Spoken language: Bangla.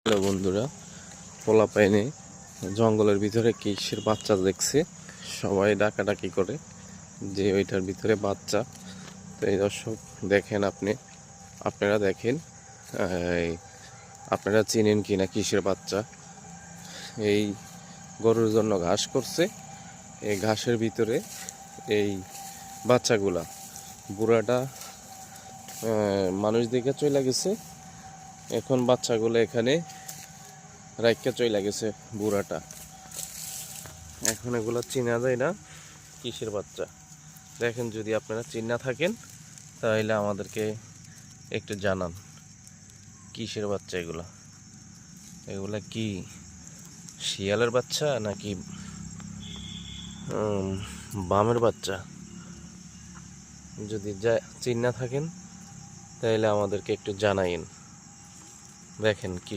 হ্যালো বন্ধুরা, পোলাপাইনে জঙ্গলের ভিতরে কিসের বাচ্চা দেখছে, সবাই ডাকাডাকি করে যে ওইটার ভিতরে বাচ্চা। তো এই দর্শক দেখেন, আপনারা দেখেন, আপনারা চিনেন কি না কিসের বাচ্চা? এই গরুর জন্য ঘাস করছে, এই ঘাসের ভিতরে এই বাচ্চাগুলা। বুড়াটা মানুষ দেখে চলে গেছে, এখন বাচ্চাগুলো এখানে রাইখা চলে গেছে বুড়াটা। এখন এগুলো চিনা যায় না কিসের বাচ্চা। দেখেন, যদি আপনারা চিনা থাকেন তাহলে আমাদেরকে একটু জানান কিসের বাচ্চা এগুলা। এগুলা কি শিয়ালের বাচ্চা নাকি বামের বাচ্চা? যদি চিনা থাকেন তাহলে আমাদেরকে একটু জানাইন। দেখেন কি